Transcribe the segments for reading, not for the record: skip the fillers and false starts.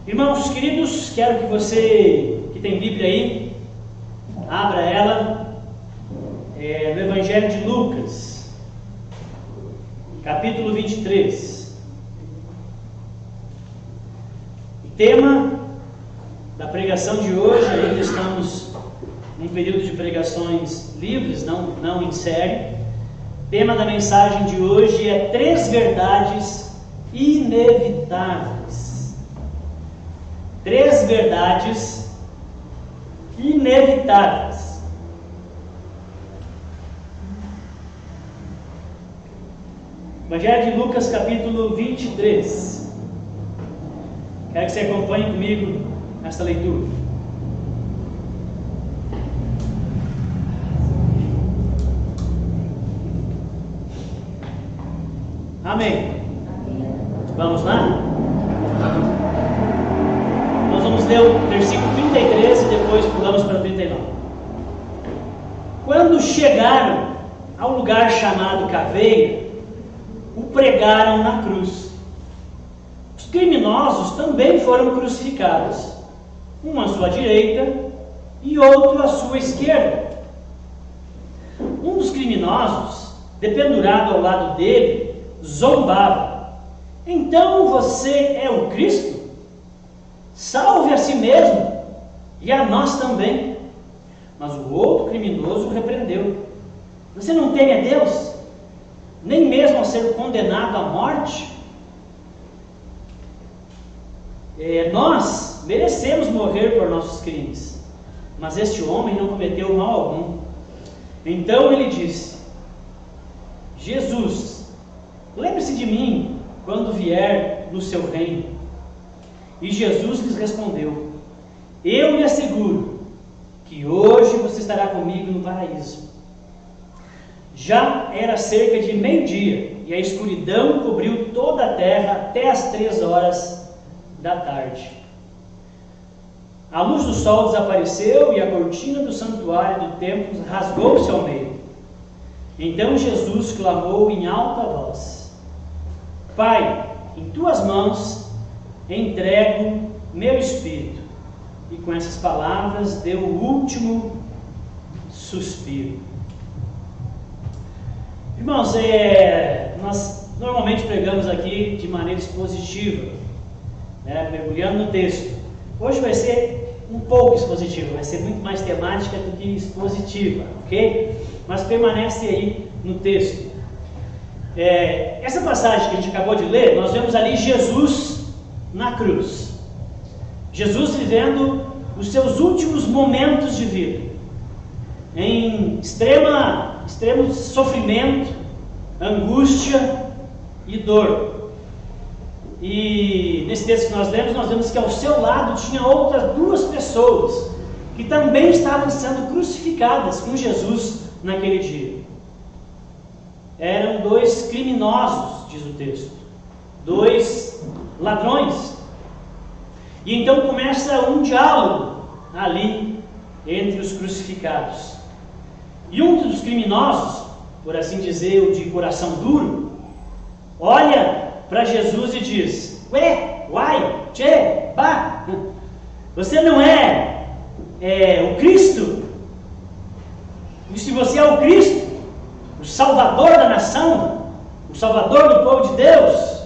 Irmãos queridos, quero que você que tem Bíblia aí, abra ela no Evangelho de Lucas, capítulo 23. O tema da pregação de hoje, ainda estamos num período de pregações livres, não em série. O tema da mensagem de hoje é 3 verdades inevitáveis. 3 verdades inevitáveis. Evangelho de Lucas, capítulo 23. Quero que você acompanhe comigo nesta leitura. Amém. Vamos lá? Nós vamos ler o versículo 33 e depois pulamos para o 39. Quando chegaram ao lugar chamado Caveira, o pregaram na cruz. Os criminosos também foram crucificados, um à sua direita e outro à sua esquerda. Um dos criminosos, dependurado ao lado dele, zombava: então você é o Cristo? Salve a si mesmo e a nós também. Mas o outro criminoso o repreendeu: você não teme a Deus, nem mesmo ao ser condenado à morte? Nós merecemos morrer por nossos crimes, mas este homem não cometeu mal algum. Então ele disse: Jesus, lembre-se de mim quando vier no seu reino. E Jesus lhes respondeu: eu lhe asseguro que hoje você estará comigo no paraíso. Já era cerca de meio-dia e a escuridão cobriu toda a terra até as 3 horas da tarde. A luz do sol desapareceu e a cortina do santuário do templo rasgou-se ao meio. Então Jesus clamou em alta voz: Pai, em tuas mãos entrego meu espírito. E com essas palavras deu o último suspiro. Irmãos, nós normalmente pregamos aqui de maneira expositiva, mergulhando no texto. Hoje vai ser um pouco expositiva, vai ser muito mais temática do que expositiva, ok? Mas permanece aí no texto. Essa passagem que a gente acabou de ler, nós vemos ali Jesus na cruz. Jesus vivendo os seus últimos momentos de vida, em extremo sofrimento, angústia e dor. E nesse texto que nós lemos, nós vemos que ao seu lado tinha outras 2 pessoas que também estavam sendo crucificadas com Jesus naquele dia. Eram 2 criminosos, diz o texto, 2 ladrões. E então começa um diálogo ali entre os crucificados. E um dos criminosos, por assim dizer, o de coração duro, olha para Jesus e diz: você não é o Cristo? E se você é o Cristo, o Salvador da nação, o Salvador do povo de Deus,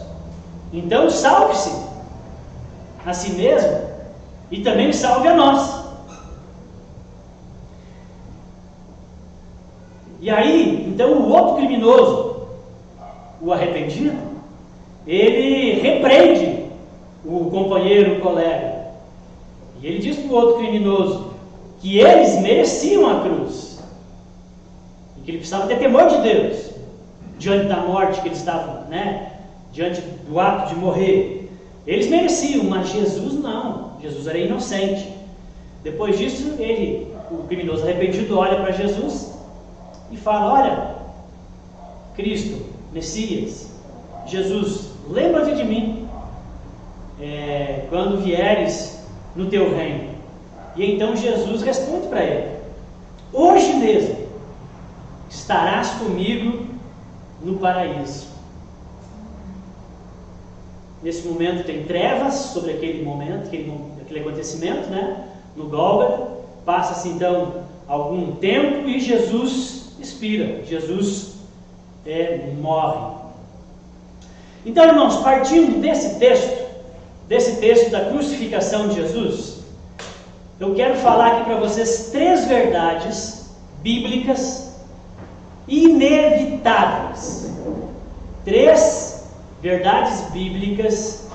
então salve-se a si mesmo e também salve a nós. E aí, então o outro criminoso, o arrependido, ele repreende o companheiro, o colega, e ele diz para o outro criminoso que eles mereciam a cruz, e que ele precisava ter temor de Deus diante da morte que eles estavam, diante do ato de morrer. Eles mereciam, mas Jesus não. Jesus era inocente. Depois disso, o criminoso arrependido, olha para Jesus e fala: olha, Cristo, Messias, Jesus, lembra-te de mim quando vieres no teu reino. E então Jesus responde para ele: hoje mesmo estarás comigo no paraíso. Nesse momento tem trevas sobre aquele momento, aquele acontecimento, né? No Gólgota. Passa-se então algum tempo e Jesus expira, Jesus morre. Então, irmãos, partindo desse texto da crucificação de Jesus, eu quero falar aqui para vocês 3 verdades bíblicas inevitáveis. 3 verdades bíblicas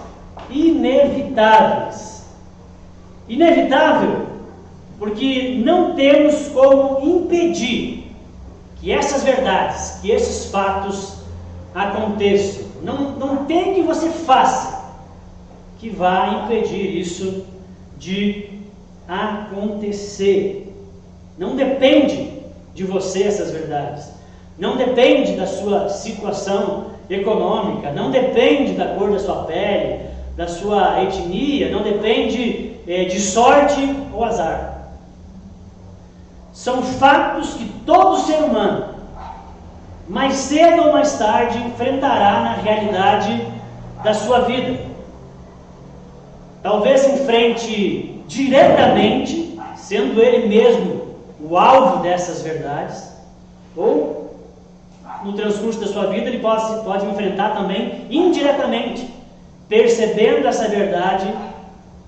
inevitáveis. Inevitável porque não temos como impedir que essas verdades, que esses fatos aconteçam. Não tem que você faça que vá impedir isso de acontecer. Não depende de você essas verdades. Não depende da sua situação econômica, não depende da cor da sua pele, da sua etnia, não depende de sorte ou azar. São fatos que todo ser humano, mais cedo ou mais tarde, enfrentará na realidade da sua vida. Talvez enfrente diretamente, sendo ele mesmo o alvo dessas verdades, ou no transcurso da sua vida ele pode enfrentar também indiretamente, percebendo essa verdade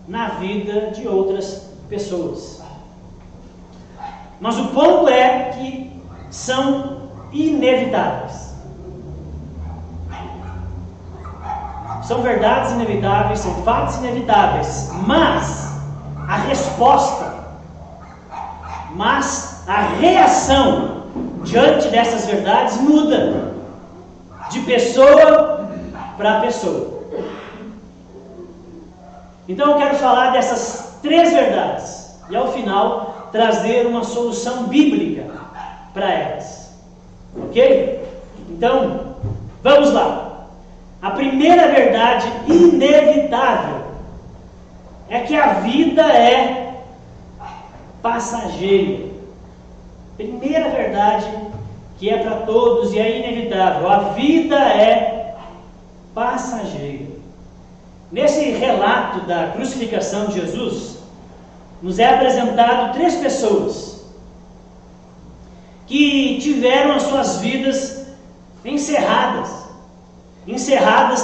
na vida de outras pessoas. Mas o ponto é que são inevitáveis. São verdades inevitáveis, são fatos inevitáveis, mas a resposta, a reação diante dessas verdades muda de pessoa para pessoa. Então eu quero falar dessas 3 verdades e ao final trazer uma solução bíblica para elas. Ok? Então, vamos lá. A primeira verdade inevitável é que a vida é passageira. Primeira verdade que é para todos e é inevitável. A vida é passageira. Nesse relato da crucificação de Jesus, nos é apresentado 3 pessoas que tiveram as suas vidas encerradas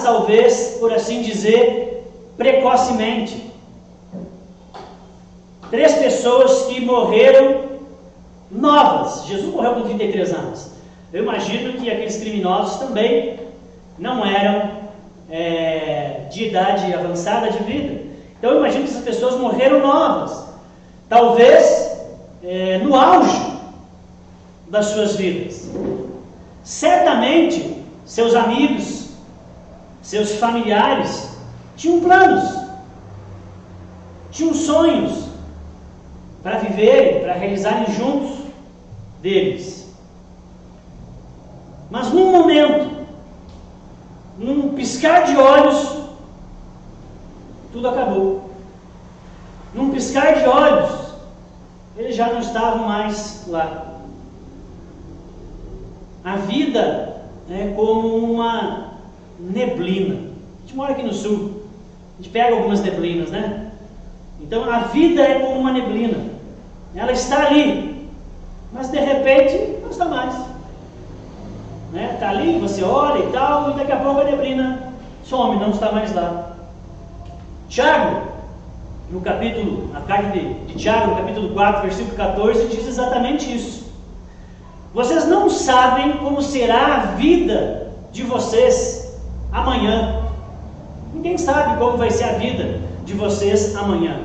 talvez, por assim dizer, precocemente. 3 pessoas que morreram novas. Jesus morreu com 33 anos. Eu imagino que aqueles criminosos também não eram de idade avançada de vida. Então eu imagino que essas pessoas morreram novas, talvez no auge das suas vidas. Certamente seus amigos, seus familiares tinham planos, tinham sonhos para viverem, para realizarem juntos deles. Mas num momento, num piscar de olhos, tudo acabou. Num piscar de olhos, eles já não estavam mais lá. A vida é como uma neblina. A gente mora aqui no sul, a gente pega algumas neblinas, né? Então a vida é como uma neblina. Ela está ali, mas de repente não está mais. Está ali, você olha e tal, e daqui a pouco a neblina some, não está mais lá. Tiago, na carta de Tiago, no capítulo 4, versículo 14, diz exatamente isso. Vocês não sabem como será a vida de vocês amanhã. Ninguém sabe como vai ser a vida de vocês amanhã.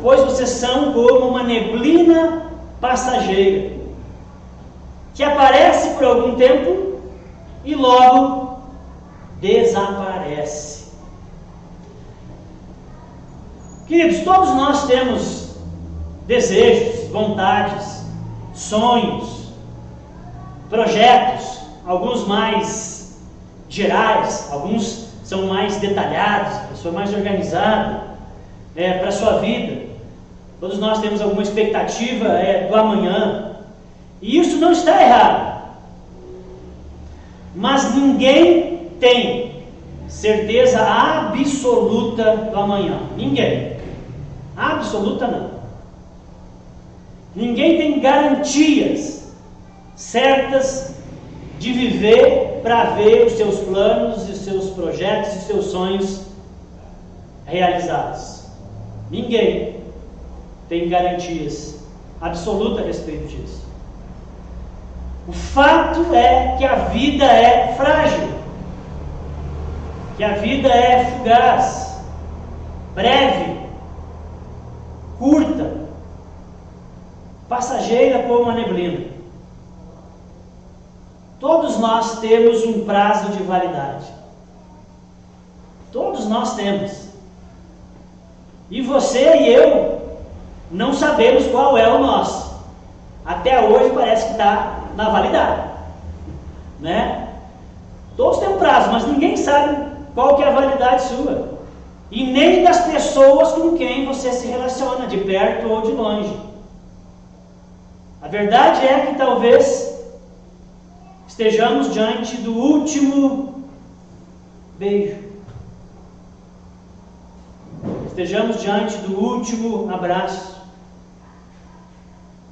Pois vocês são como uma neblina passageira, que aparece por algum tempo e logo desaparece. Queridos, todos nós temos desejos, vontades, sonhos, projetos, alguns mais gerais, alguns são mais detalhados, a pessoa mais organizada para a sua vida. Todos nós temos alguma expectativa do amanhã, e isso não está errado. Mas ninguém tem certeza absoluta do amanhã. Ninguém. Absoluta não. Ninguém tem garantias certas de viver para ver os seus planos, os seus projetos e os seus sonhos realizados. Ninguém tem garantias absolutas a respeito disso. O fato é que a vida é frágil, que a vida é fugaz, breve, curta, passageira como a neblina. Todos nós temos um prazo de validade. Todos nós temos. E você e eu não sabemos qual é o nosso. Até hoje parece que está na validade, né? Todos têm um prazo, mas ninguém sabe qual que é a validade sua. E nem das pessoas com quem você se relaciona, de perto ou de longe. A verdade é que talvez estejamos diante do último beijo. Estejamos diante do último abraço.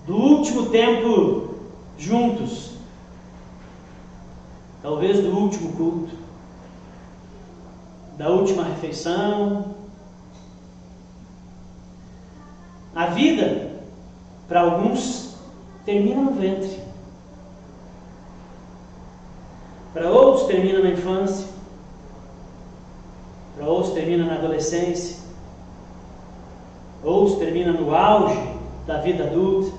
Do último tempo juntos. Talvez do último culto. Da última refeição. A vida, para alguns, termina no ventre. Para outros termina na infância. Para outros termina na adolescência. Outros termina no auge da vida adulta.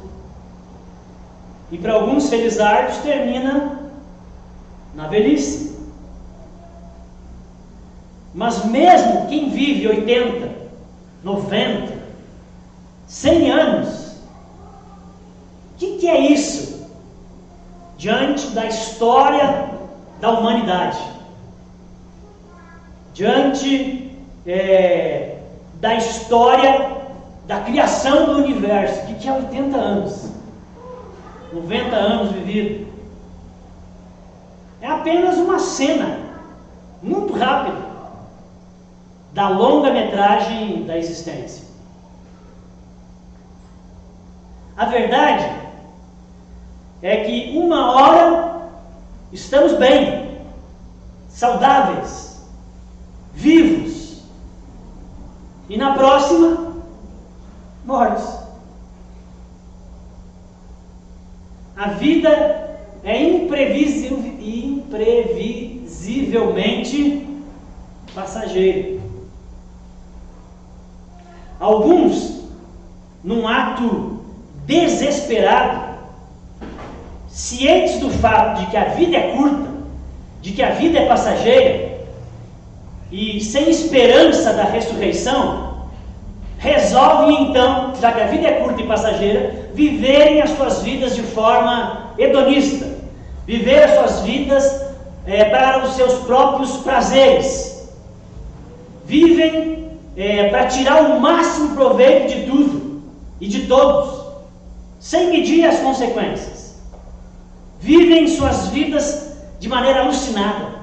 E para alguns felizardos termina na velhice. Mas mesmo quem vive 80, 90, 100 anos, o que é isso diante da história da humanidade? Diante da história da criação do universo? O que é 80 anos? 90 anos vivido? É apenas uma cena muito rápida da longa-metragem da existência. A verdade é que uma hora estamos bem, saudáveis, vivos, e na próxima, mortos. A vida é imprevisivelmente passageira. Alguns, num ato desesperado, cientes do fato de que a vida é curta, de que a vida é passageira, e sem esperança da ressurreição, resolvem então, já que a vida é curta e passageira, viverem as suas vidas de forma hedonista, viver as suas vidas para os seus próprios prazeres, vivem para tirar o máximo proveito de tudo e de todos, sem medir as consequências. Vivem suas vidas de maneira alucinada,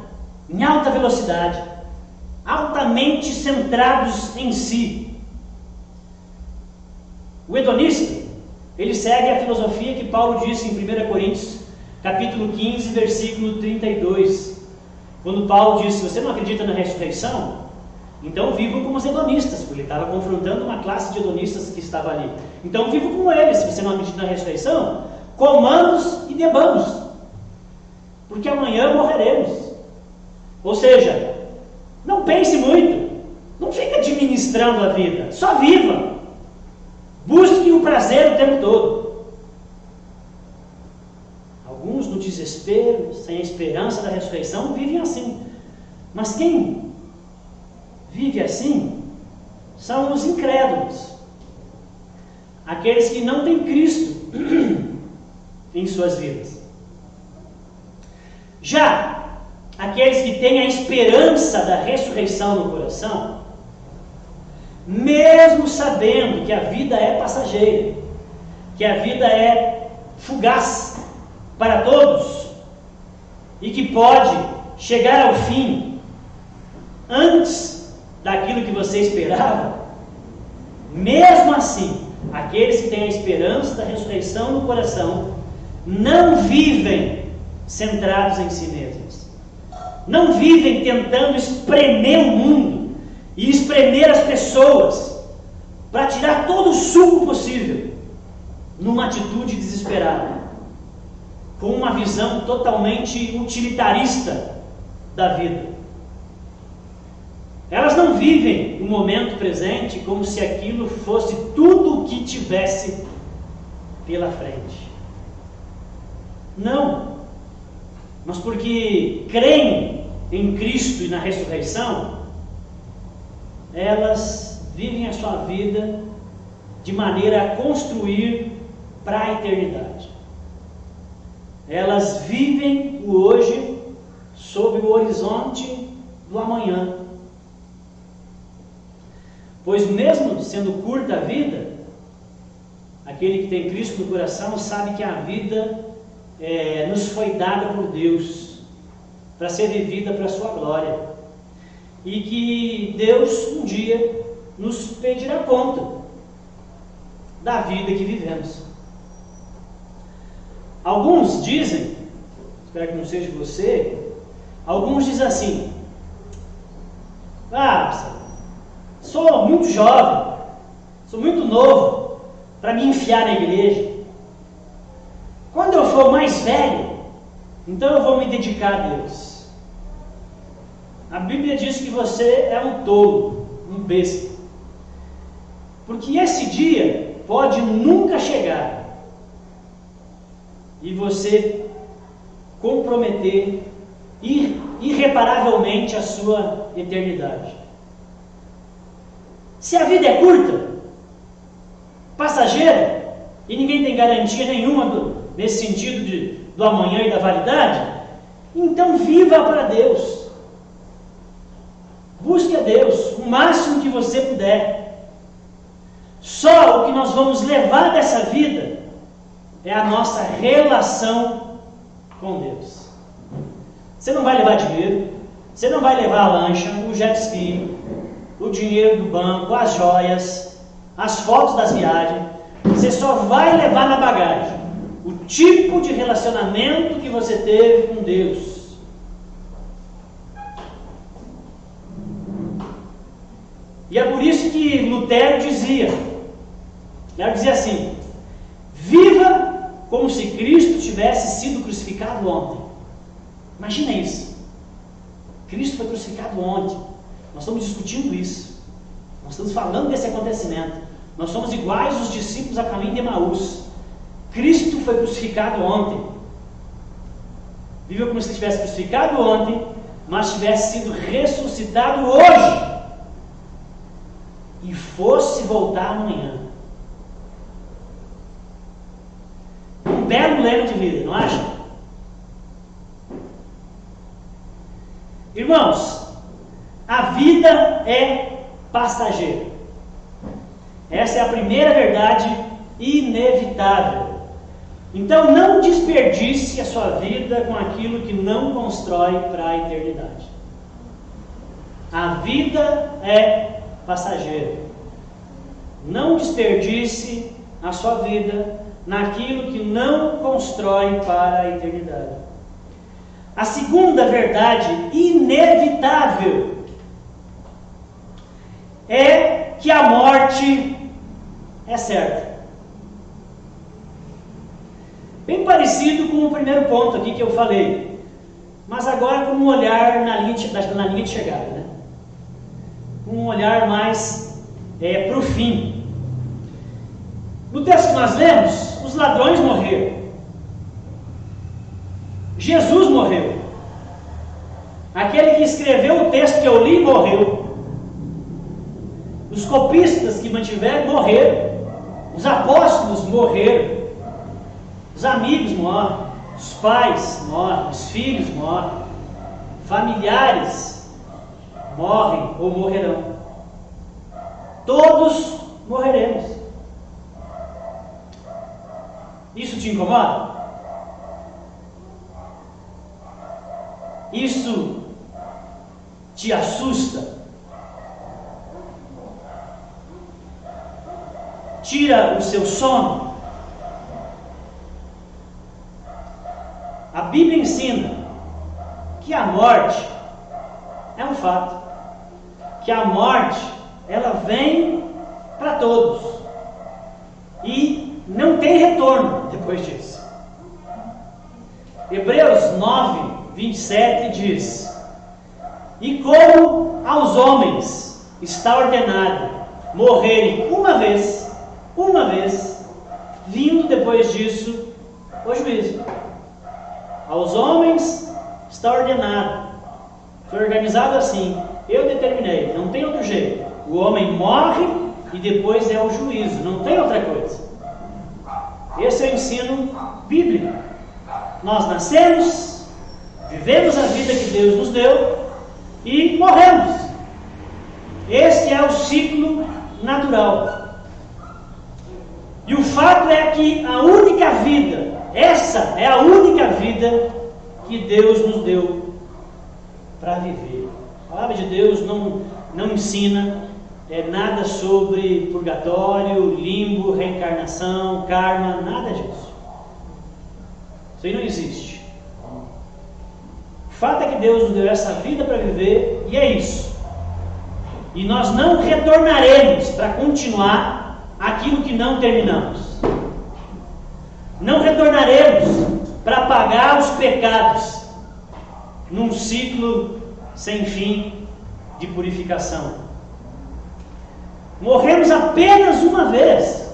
em alta velocidade, altamente centrados em si. O hedonista, ele segue a filosofia que Paulo disse em 1 Coríntios, capítulo 15, versículo 32. Quando Paulo disse: se você não acredita na ressurreição, então vivam como os hedonistas, porque ele estava confrontando uma classe de hedonistas que estava ali. Então vivam como eles. Se você não acredita na ressurreição, comamos e bebamos, porque amanhã morreremos. Ou seja, não pense muito, não fique administrando a vida, só viva, busque o prazer o tempo todo. Alguns no desespero, sem a esperança da ressurreição, vivem assim. Mas quem vive assim são os incrédulos, aqueles que não têm Cristo em suas vidas. Já aqueles que têm a esperança da ressurreição no coração, mesmo sabendo que a vida é passageira, que a vida é fugaz para todos e que pode chegar ao fim, antes daquilo que você esperava, mesmo assim, aqueles que têm a esperança da ressurreição no coração não vivem centrados em si mesmos, não vivem tentando espremer o mundo e espremer as pessoas para tirar todo o suco possível, numa atitude desesperada, com uma visão totalmente utilitarista da vida. Elas não vivem o momento presente como se aquilo fosse tudo o que tivesse pela frente. Não. Mas porque creem em Cristo e na ressurreição, elas vivem a sua vida de maneira a construir para a eternidade. Elas vivem o hoje sob o horizonte do amanhã. Pois mesmo sendo curta a vida, aquele que tem Cristo no coração sabe que a vida nos foi dada por Deus para ser vivida para a sua glória, e que Deus um dia nos pedirá conta da vida que vivemos. Alguns dizem, espero que não seja você, alguns dizem assim: sou muito jovem, sou muito novo para me enfiar na igreja. Quando eu for mais velho, então eu vou me dedicar a Deus. A Bíblia diz que você é um tolo, um besta, porque esse dia pode nunca chegar e você comprometer irreparavelmente a sua eternidade. Se a vida é curta, passageira, e ninguém tem garantia nenhuma nesse sentido do amanhã e da validade, então viva para Deus. Busque a Deus o máximo que você puder. Só o que nós vamos levar dessa vida é a nossa relação com Deus. Você não vai levar dinheiro, você não vai levar a lancha, o jet ski, o dinheiro do banco, as joias, as fotos das viagens. Você só vai levar na bagagem o tipo de relacionamento que você teve com Deus. E é por isso que Lutero dizia assim: viva como se Cristo tivesse sido crucificado ontem. Imagina isso. Cristo foi crucificado ontem. Nós estamos discutindo isso. Nós estamos falando desse acontecimento. Nós somos iguais os discípulos a caminho de Emaús. Cristo foi crucificado ontem. Viva como se tivesse crucificado ontem, mas tivesse sido ressuscitado hoje e fosse voltar amanhã. Um belo lema de vida, não acha? Irmãos, a vida é passageira. Essa é a primeira verdade inevitável. Então não desperdice a sua vida com aquilo que não constrói para a eternidade. A vida é passageira. Não desperdice a sua vida naquilo que não constrói para a eternidade. A segunda verdade inevitável é que a morte é certa. Bem parecido com o primeiro ponto aqui que eu falei, mas agora com um olhar na linha de chegada, né? Um olhar mais para o fim. No texto que nós lemos, os ladrões morreram. Jesus morreu. Aquele que escreveu o texto que eu li morreu. Os copistas que mantiveram morreram. Os apóstolos morreram. Os amigos morrem. Os pais morrem. Os filhos morrem. Familiares morrem ou morrerão. Todos morreremos. Isso te incomoda? Isso te assusta? Tira o seu sono? A Bíblia ensina que a morte é um fato, que a morte ela vem para todos e não tem retorno depois disso. Hebreus 9, 27 diz: e como aos homens está ordenado morrerem uma vez, vindo depois disso o juízo. Aos homens está ordenado, foi organizado assim, eu determinei, não tem outro jeito. O homem morre e depois é o juízo, não tem outra coisa. Esse é o ensino bíblico. Nós nascemos, vivemos a vida que Deus nos deu e morremos. Este é o ciclo natural. E o fato é que a única vida, essa é a única vida que Deus nos deu para viver. A palavra de Deus não ensina nada sobre purgatório, limbo, reencarnação, karma, nada disso. Isso aí não existe. O fato é que Deus nos deu essa vida para viver e é isso. E nós não retornaremos para continuar aquilo que não terminamos. Não retornaremos para pagar os pecados num ciclo sem fim de purificação. Morremos apenas uma vez,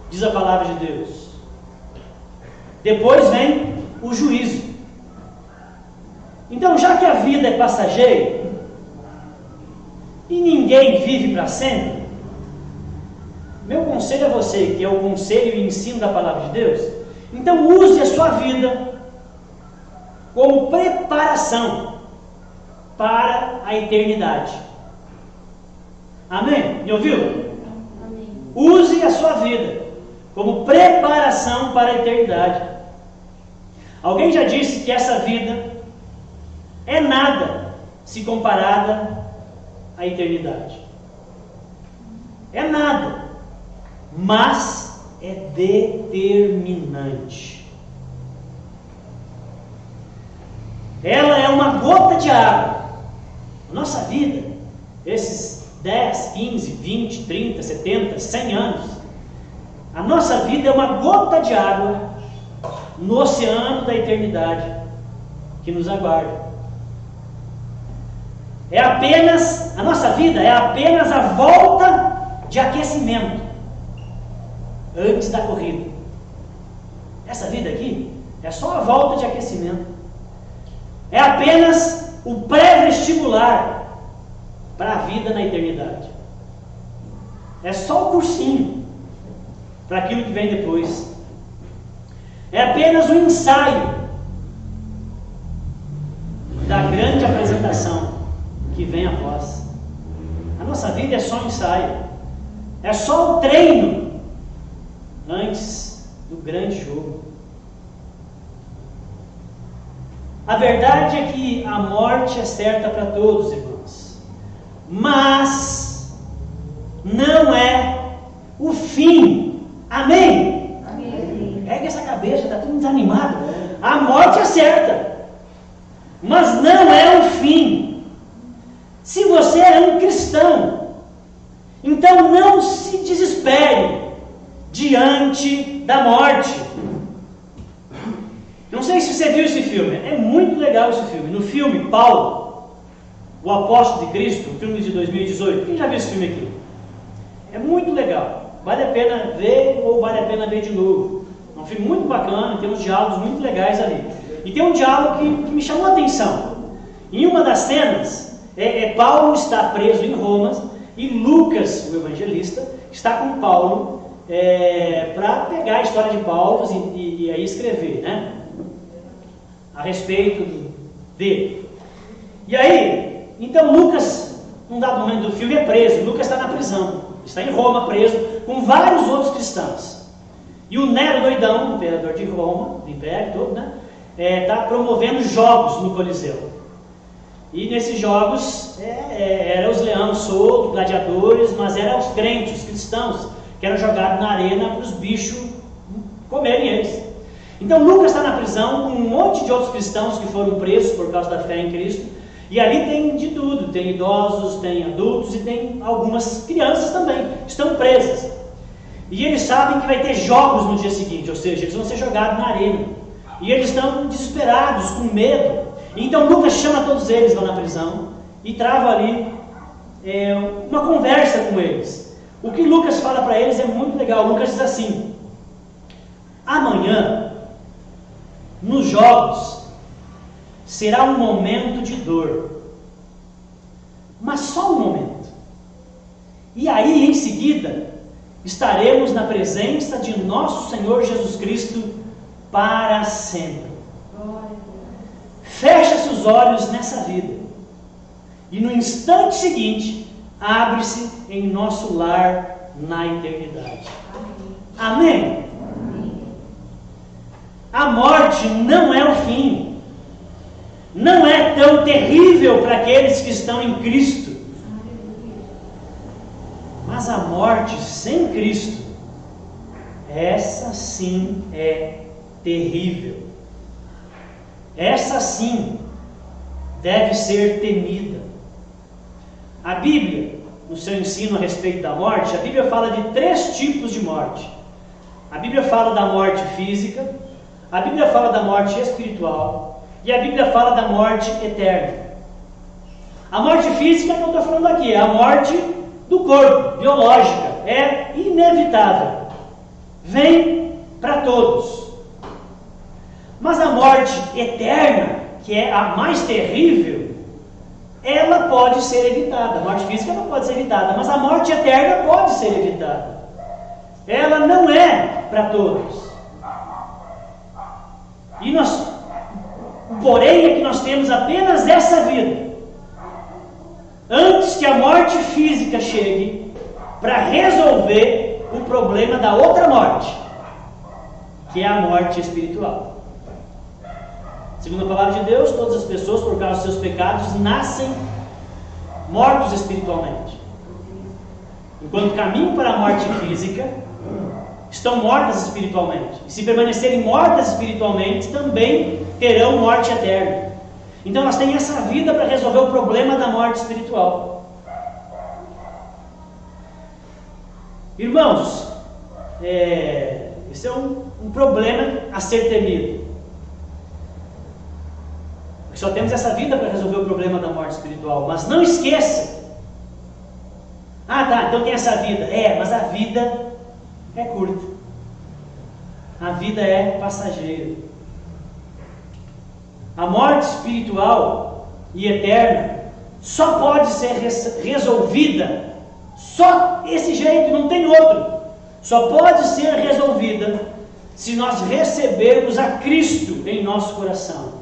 diz a palavra de Deus. Depois vem o juízo. Então, já que a vida é passageira e ninguém vive para sempre, meu conselho a você, que é o conselho e ensino da palavra de Deus, então use a sua vida como preparação para a eternidade. Amém? Me ouviu? Amém. Use a sua vida como preparação para a eternidade. Alguém já disse que essa vida é nada se comparada à eternidade. É nada, mas é determinante. Ela é uma gota de água. A nossa vida, esses 10, 15, 20, 30, 70, 100 anos, a nossa vida é uma gota de água no oceano da eternidade que nos aguarda. A nossa vida é apenas a volta de aquecimento antes da corrida. Essa vida aqui é só a volta de aquecimento. É apenas o pré-vestibular para a vida na eternidade. É só o cursinho para aquilo que vem depois. É apenas o ensaio da grande apresentação que vem após. A nossa vida é só um ensaio. É só o treino antes do grande jogo. A verdade é que a morte é certa para todos, irmãos. Mas não é o fim. Amém? Pega essa cabeça, está tudo desanimado. A morte é certa, mas não é o fim. Se você é um cristão, então não se desespere diante da morte. Não sei se você viu esse filme, é muito legal esse filme. No filme Paulo, o Apóstolo de Cristo, um filme de 2018, quem já viu esse filme aqui? É muito legal, vale a pena ver ou vale a pena ver de novo. É um filme muito bacana, tem uns diálogos muito legais ali. E tem um diálogo que me chamou a atenção. Em uma das cenas, Paulo está preso em Roma e Lucas, o evangelista, está com Paulo para pegar a história de Paulo e aí escrever, né? A respeito dele. E aí, então Lucas, num dado momento do filme, é preso. Lucas está na prisão, está em Roma preso com vários outros cristãos. E o Nero doidão, o imperador de Roma, do império todo, né? Está promovendo jogos no Coliseu. E nesses jogos eram os leões soltos, gladiadores, mas eram os crentes, os cristãos, que eram jogados na arena para os bichos comerem eles. Então Lucas está na prisão com um monte de outros cristãos que foram presos por causa da fé em Cristo. E ali tem de tudo, tem idosos, tem adultos e tem algumas crianças também, estão presas. E eles sabem que vai ter jogos no dia seguinte, ou seja, eles vão ser jogados na arena. E eles estão desesperados, com medo. Então Lucas chama todos eles lá na prisão e trava ali uma conversa com eles. O que Lucas fala para eles é muito legal. Lucas diz assim: amanhã, nos jogos, será um momento de dor, mas só um momento. E aí, em seguida, estaremos na presença de nosso Senhor Jesus Cristo para sempre. Fecha-se os olhos nessa vida e no instante seguinte abre-se em nosso lar na eternidade. Amém? A morte não é o fim, não é tão terrível para aqueles que estão em Cristo, mas a morte sem Cristo, essa sim é terrível. Essa sim deve ser temida. A Bíblia, no seu ensino a respeito da morte, a Bíblia fala de 3 tipos de morte. A Bíblia fala da morte física, a Bíblia fala da morte espiritual e a Bíblia fala da morte eterna. A morte física que eu estou falando aqui é a morte do corpo, biológica, é inevitável, vem para todos. Mas a morte eterna, que é a mais terrível, ela pode ser evitada. A morte física não pode ser evitada, mas a morte eterna pode ser evitada. Ela não é para todos. E o porém é que nós temos apenas essa vida, antes que a morte física chegue, para resolver o problema da outra morte, que é a morte espiritual. Segundo a palavra de Deus, todas as pessoas, por causa dos seus pecados, nascem mortos espiritualmente. Enquanto caminham para a morte física, estão mortas espiritualmente. E se permanecerem mortas espiritualmente, também terão morte eterna. Então elas têm essa vida para resolver o problema da morte espiritual. Irmãos, esse é um problema a ser temido. Só temos essa vida para resolver o problema da morte espiritual. Mas não esqueça. Então tem essa vida. Mas a vida é curta. A vida é passageira. A morte espiritual e eterna só pode ser resolvida, só esse jeito, não tem outro. Só pode ser resolvida se nós recebermos a Cristo em nosso coração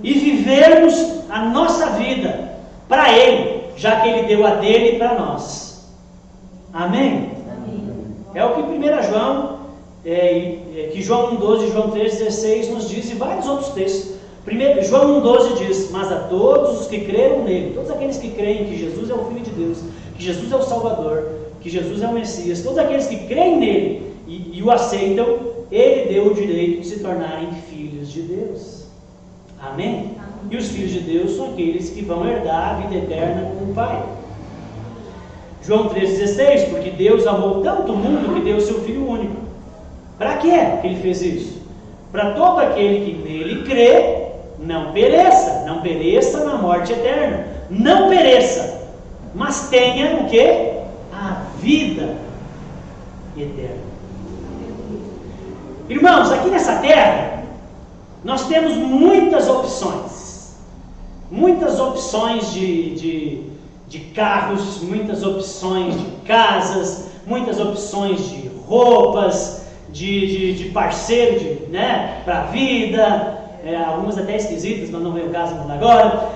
e vivermos a nossa vida para Ele, já que Ele deu a dele para nós. Amém? Amém? É o que 1 João, que João 1,12 e João 3,16 nos diz, e vários outros textos. João 1,12 diz: mas a todos os que creram nele, todos aqueles que creem que Jesus é o Filho de Deus, que Jesus é o Salvador, que Jesus é o Messias, todos aqueles que creem nele e o aceitam, Ele deu o direito de se tornarem filhos de Deus. Amém? E os filhos de Deus são aqueles que vão herdar a vida eterna com o Pai. João 3,16: porque Deus amou tanto o mundo que deu o seu Filho único. Para que Ele fez isso? Para todo aquele que nele crê, não pereça na morte eterna, não pereça, mas tenha o quê? A vida eterna. Irmãos, aqui nessa terra, nós temos muitas opções de carros, muitas opções de casas, muitas opções de roupas, de parceiro para a vida, algumas até esquisitas, mas não vem o caso agora,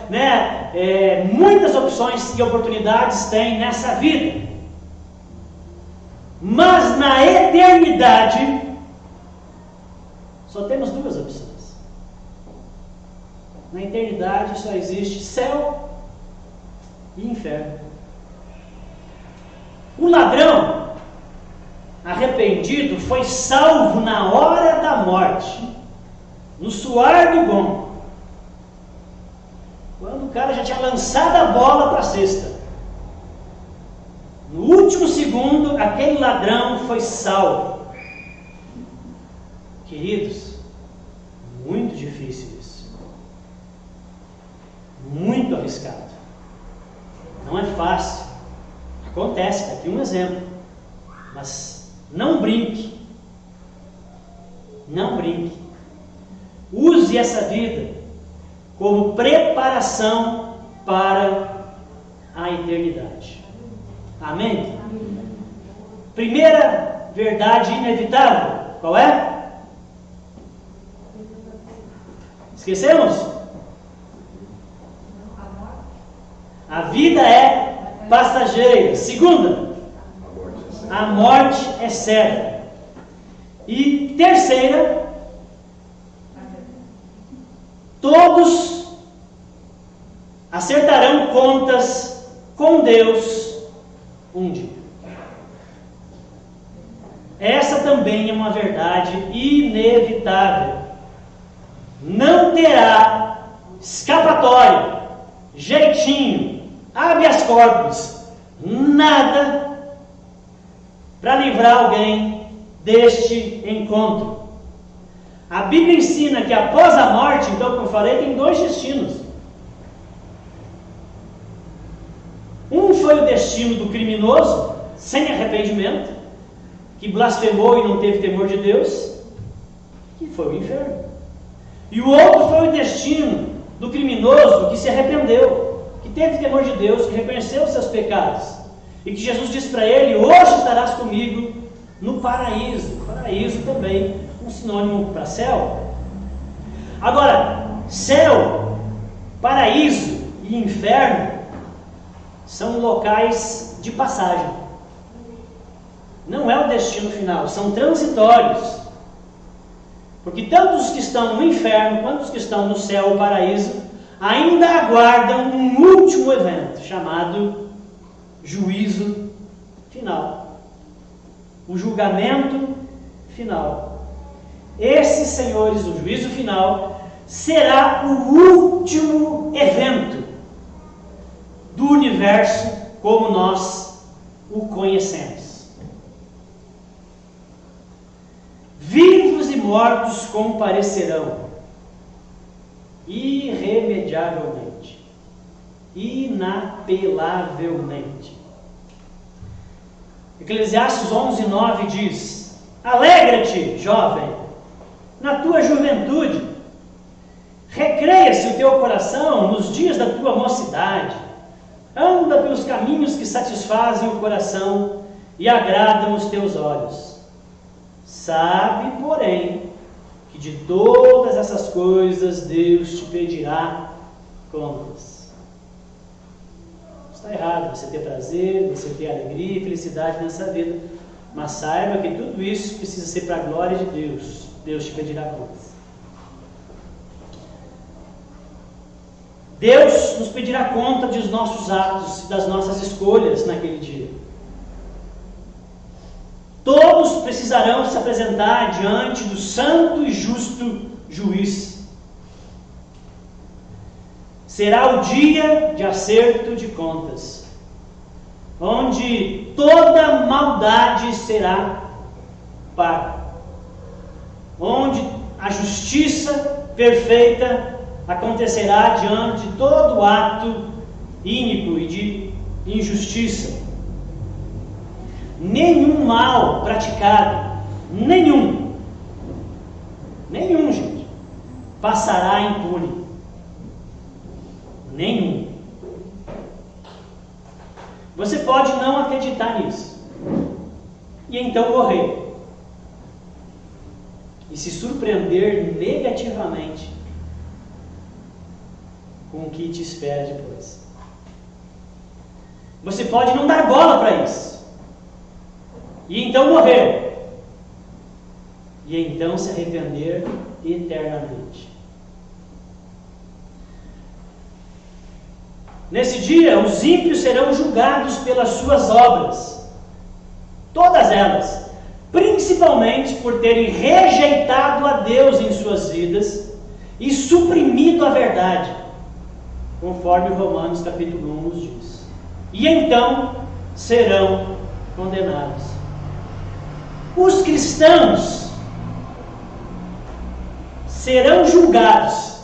muitas opções e oportunidades tem nessa vida, mas na eternidade só temos 2 opções. Na eternidade só existe céu e inferno. O ladrão arrependido foi salvo na hora da morte, no suar do gongo, quando o cara já tinha lançado a bola para a cesta. No último segundo, aquele ladrão foi salvo. Queridos, muito difícil isso. Muito arriscado. Não é fácil. Acontece, está aqui um exemplo. Mas não brinque. Não brinque. Use essa vida como preparação para a eternidade. Amém? Primeira verdade inevitável, qual é? Esquecemos? A vida é passageira. Segunda, a morte é certa. E terceira, todos acertarão contas com Deus um dia. Essa também é uma verdade inevitável. Não terá escapatória, jeitinho, habeas corpus, nada para livrar alguém deste encontro. A Bíblia ensina que após a morte, então, como eu falei, tem dois destinos. Um foi o destino do criminoso, sem arrependimento, que blasfemou e não teve temor de Deus, que foi o inferno. E o outro foi o destino do criminoso que se arrependeu, que teve temor de Deus, que reconheceu os seus pecados, e que Jesus disse para ele: hoje estarás comigo no paraíso. Paraíso também um sinônimo para céu. Agora, céu, paraíso e inferno são locais de passagem. Não é o destino final, são transitórios. Porque tanto os que estão no inferno quanto os que estão no céu ou paraíso ainda aguardam um último evento chamado juízo final. O julgamento final. Esse, senhores, o juízo final será o último evento do universo como nós o conhecemos. Vivos e mortos comparecerão irremediavelmente, inapelavelmente. Eclesiastes 11:9 diz: alegra-te, jovem, na tua juventude, recreia-se o teu coração nos dias da tua mocidade, anda pelos caminhos que satisfazem o coração e agradam os teus olhos. Sabe, porém, que de todas essas coisas Deus te pedirá contas. Está errado você ter prazer, você ter alegria e felicidade nessa vida, mas saiba que tudo isso precisa ser para a glória de Deus. Deus te pedirá contas. Deus nos pedirá conta dos nossos atos e das nossas escolhas naquele dia. Todos precisarão se apresentar diante do santo e justo juiz. Será o dia de acerto de contas, onde toda maldade será paga, onde a justiça perfeita acontecerá diante de todo ato ínico e de injustiça. Nenhum mal praticado, nenhum, gente, passará impune. Nenhum. Você pode não acreditar nisso e então morrer e se surpreender negativamente com o que te espera depois. Você pode não dar bola para isso e então morrer e então se arrepender eternamente. Nesse dia, os ímpios serão julgados pelas suas obras, todas elas, principalmente por terem rejeitado a Deus em suas vidas e suprimido a verdade, conforme Romanos capítulo 1 nos diz. E então serão condenados. Os cristãos serão julgados,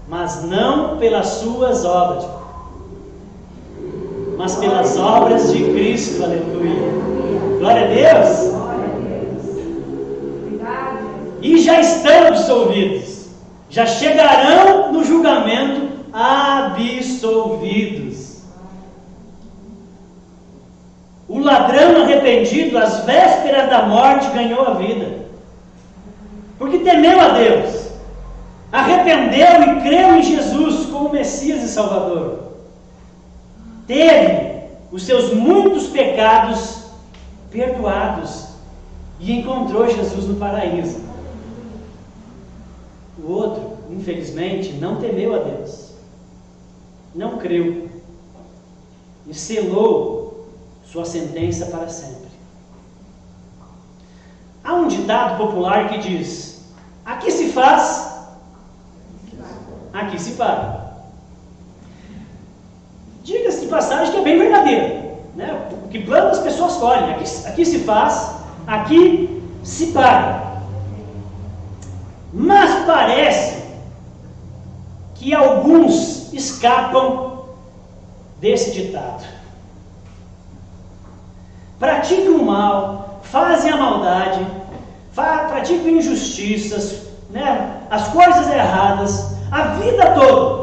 mas não pelas suas obras, mas pelas obras de Cristo. Aleluia. Glória a Deus. E já estão absolvidos, já chegarão no julgamento absolvidos. O ladrão arrependido, às vésperas da morte, ganhou a vida, porque temeu a Deus, arrependeu e creu em Jesus como Messias e Salvador. Teve os seus muitos pecados perdoados e encontrou Jesus no paraíso. O outro, infelizmente, não temeu a Deus, não creu e selou sua sentença para sempre. Há um ditado popular que diz: aqui se faz, aqui se paga. Diga-se de passagem que é bem verdadeiro, né? O que plantam as pessoas colhem. Aqui se faz, aqui se paga. Mas parece que alguns escapam desse ditado. Praticam o mal, fazem a maldade, praticam injustiças, né? As coisas erradas, a vida toda,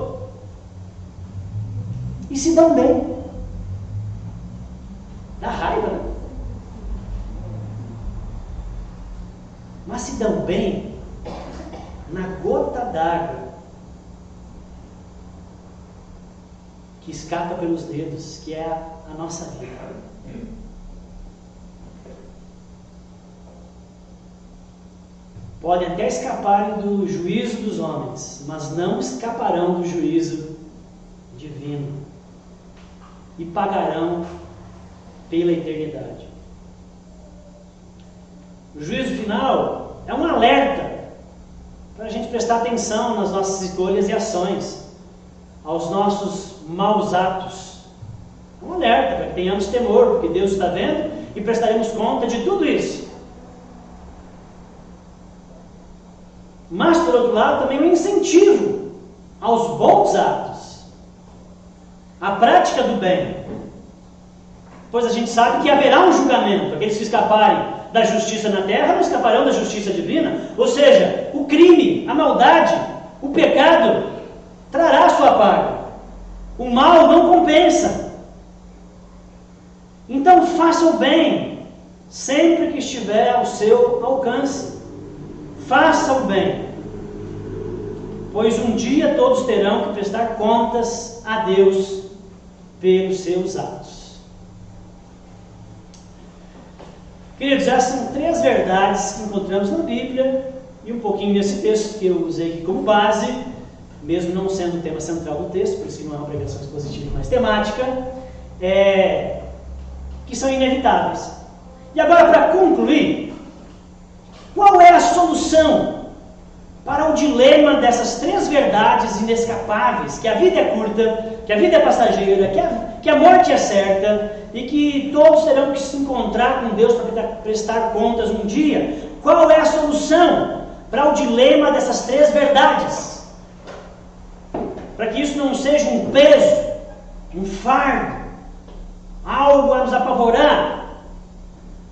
e se dão bem. Dá raiva, né? Mas se dão bem na gota d'água que escapa pelos dedos, que é a nossa vida. Podem até escaparem do juízo dos homens, mas não escaparão do juízo divino, e pagarão pela eternidade. O juízo final é um alerta para a gente prestar atenção nas nossas escolhas e ações, aos nossos maus atos. É um alerta para que tenhamos temor, porque Deus está vendo e prestaremos conta de tudo isso. Mas, por outro lado, também um incentivo aos bons atos, à prática do bem, pois a gente sabe que haverá um julgamento. Aqueles que escaparem da justiça na terra não escaparão da justiça divina, ou seja, o crime, a maldade, o pecado trará sua paga, o mal não compensa. Então faça o bem sempre que estiver ao seu alcance. Faça o bem, pois um dia todos terão que prestar contas a Deus pelos seus atos. Queridos, essas são 3 verdades que encontramos na Bíblia, e um pouquinho desse texto que eu usei aqui como base, mesmo não sendo o tema central do texto, por isso que não é uma pregação expositiva, mas temática, que são inevitáveis. E agora, para concluir, qual é a solução para o dilema dessas 3 verdades inescapáveis, que a vida é curta, que a vida é passageira, que a morte é certa, e que todos terão que se encontrar com Deus para prestar contas um dia? Qual é a solução para o dilema dessas 3 verdades? Para que isso não seja um peso, um fardo, algo a nos apavorar.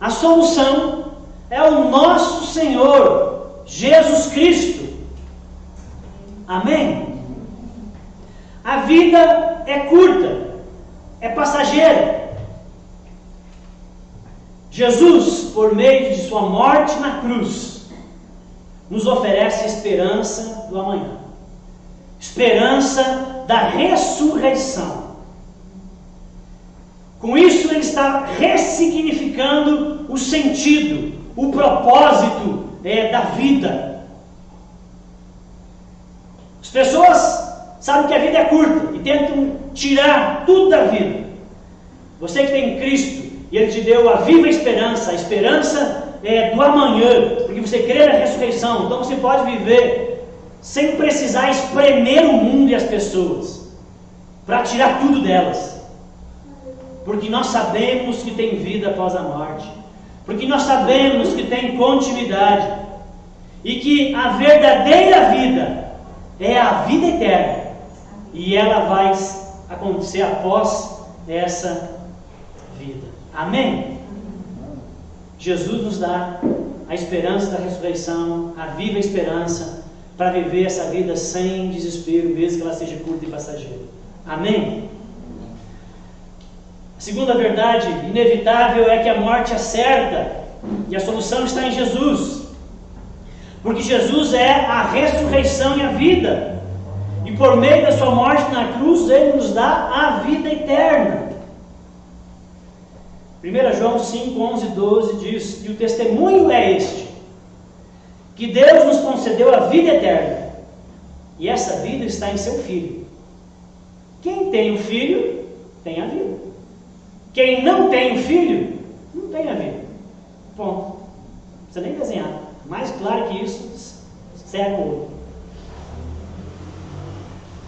A solução é o nosso Senhor Jesus Cristo. Amém? A vida é curta, é passageira. Jesus, por meio de sua morte na cruz, nos oferece a esperança do amanhã, esperança da ressurreição. Com isso, ele está ressignificando o sentido, o propósito da vida. As pessoas sabem que a vida é curta e tentam tirar tudo da vida. Você que tem Cristo e Ele te deu a viva esperança, a esperança do amanhã, porque você crê na ressurreição, então você pode viver sem precisar espremer o mundo e as pessoas para tirar tudo delas, porque nós sabemos que tem vida após a morte, porque nós sabemos que tem continuidade e que a verdadeira vida é a vida eterna e ela vai acontecer após essa vida. Amém? Jesus nos dá a esperança da ressurreição, a viva esperança para viver essa vida sem desespero, mesmo que ela seja curta e passageira. Amém? A segunda verdade inevitável é que a morte é certa e a solução está em Jesus, porque Jesus é a ressurreição e a vida, e por meio da sua morte na cruz Ele nos dá a vida eterna. 1 João 5, 11 e 12 diz que o testemunho é este, que Deus nos concedeu a vida eterna, e essa vida está em seu Filho. Quem tem o Filho, tem a vida. Quem não tem o Filho, não tem a vida. Ponto. Não precisa nem desenhar. Mais claro que isso, cega o olho.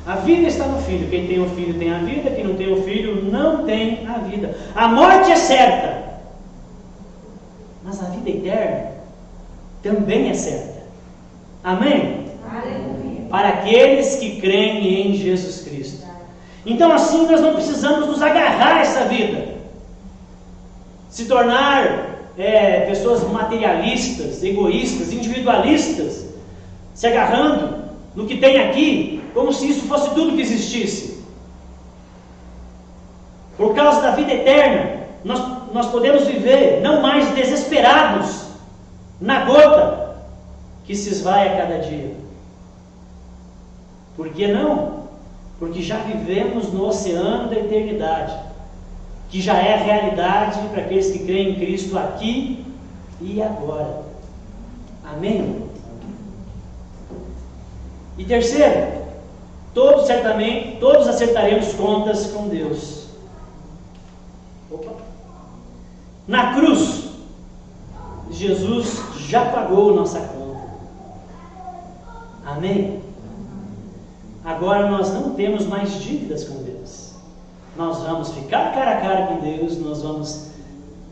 A vida está no Filho. Quem tem o Filho tem a vida. Quem não tem o Filho não tem a vida. A morte é certa, mas a vida eterna também é certa. Amém? Aleluia. Para aqueles que creem em Jesus Cristo. Então assim nós não precisamos nos agarrar a essa vida, se tornar pessoas materialistas, egoístas, individualistas, se agarrando no que tem aqui, como se isso fosse tudo que existisse. Por causa da vida eterna, nós podemos viver não mais desesperados na gota que se esvai a cada dia. Por que não? Porque já vivemos no oceano da eternidade, que já é realidade para aqueles que creem em Cristo aqui e agora. Amém? E terceiro, todos acertaremos contas com Deus. Opa. Na cruz, Jesus já pagou nossa conta. Amém? Agora nós não temos mais dívidas com Deus. Nós vamos ficar cara a cara com Deus, nós vamos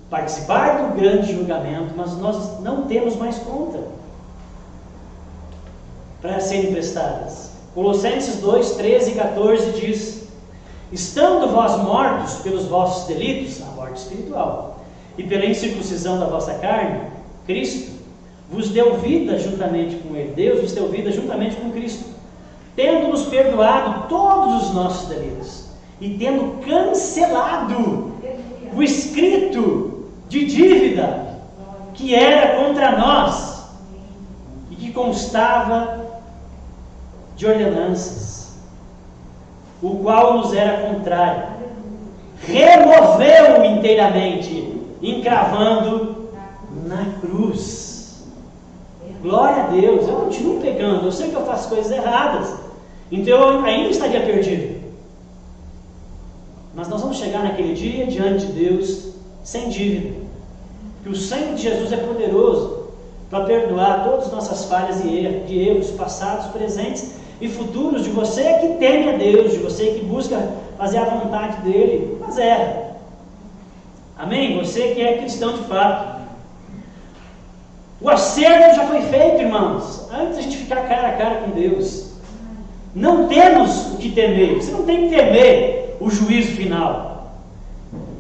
participar do grande julgamento, mas nós não temos mais conta para serem prestadas. Colossenses 2, 13 e 14 diz: estando vós mortos pelos vossos delitos, a morte espiritual, e pela incircuncisão da vossa carne, Cristo vos deu vida juntamente com Ele. Deus vos deu vida juntamente com Cristo, tendo-nos perdoado todos os nossos delitos, e tendo cancelado o escrito de dívida que era contra nós, e que constava de ordenanças, o qual nos era contrário, removeu-o inteiramente, encravando na cruz. Glória a Deus. Eu continuo pecando, eu sei que eu faço coisas erradas, então eu ainda estaria perdido, mas nós vamos chegar naquele dia diante de Deus sem dívida, que o sangue de Jesus é poderoso para perdoar todas as nossas falhas e erros passados, presentes e futuros, de você que teme a Deus, de você que busca fazer a vontade dele, mas erra. Amém? Você que é cristão de fato. O acerto já foi feito, irmãos, antes de a gente ficar cara a cara com Deus. Não temos o que temer. Você não tem que temer o juízo final.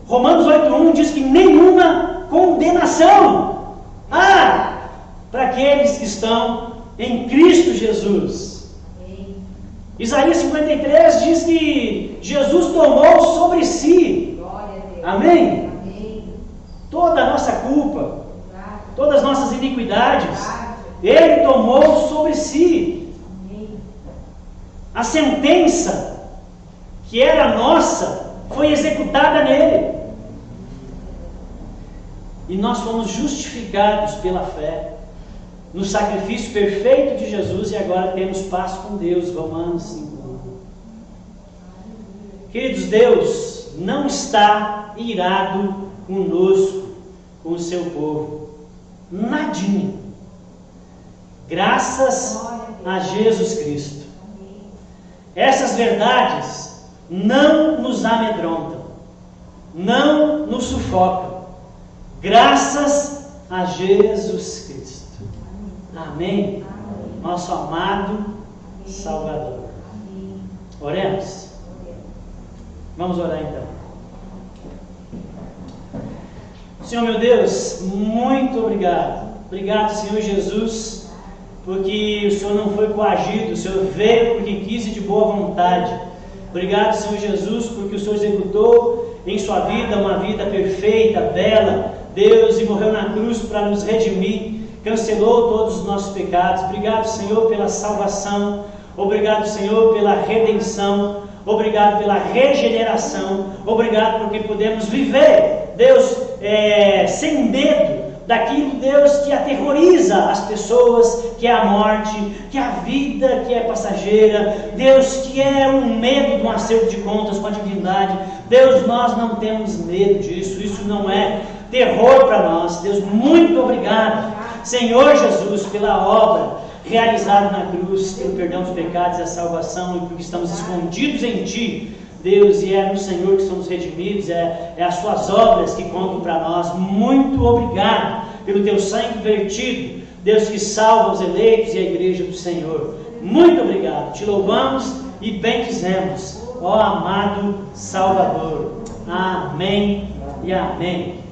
Romanos 8:1 diz que nenhuma condenação há para aqueles que estão em Cristo Jesus. Isaías 53 diz que Jesus tomou sobre si, amém? Toda a nossa culpa, todas as nossas iniquidades, Ele tomou sobre si. A sentença que era nossa foi executada nele, e nós fomos justificados pela fé no sacrifício perfeito de Jesus, e agora temos paz com Deus. Romanos 5. Queridos, Deus não está irado conosco, com o seu povo. Nadinha. Graças a Jesus Cristo. Essas verdades não nos amedrontam, não nos sufocam. Graças a Jesus Cristo. Amém? Nosso amado Salvador. Oremos. Vamos orar então. Senhor meu Deus, muito obrigado. Obrigado, Senhor Jesus, porque o Senhor não foi coagido, o Senhor veio porque quis e de boa vontade. Obrigado, Senhor Jesus, porque o Senhor executou em sua vida uma vida perfeita, bela, Deus, e morreu na cruz para nos redimir, cancelou todos os nossos pecados. Obrigado, Senhor, pela salvação. Obrigado, Senhor, pela redenção. Obrigado pela regeneração. Obrigado porque podemos viver, Deus, sem medo daquilo, Deus, que aterroriza as pessoas, que é a morte, que é a vida que é passageira, Deus, que é um medo de um acerto de contas com a divindade. Deus, nós não temos medo disso, isso não é terror para nós. Deus, muito obrigado, Senhor Jesus, pela obra realizada na cruz, pelo perdão dos pecados e a salvação, e porque estamos escondidos em Ti, Deus, e é no Senhor que somos redimidos, é as Suas obras que contam para nós. Muito obrigado pelo Teu sangue vertido, Deus, que salva os eleitos e a igreja do Senhor. Muito obrigado, Te louvamos e bendizemos, ó amado Salvador. Amém e amém.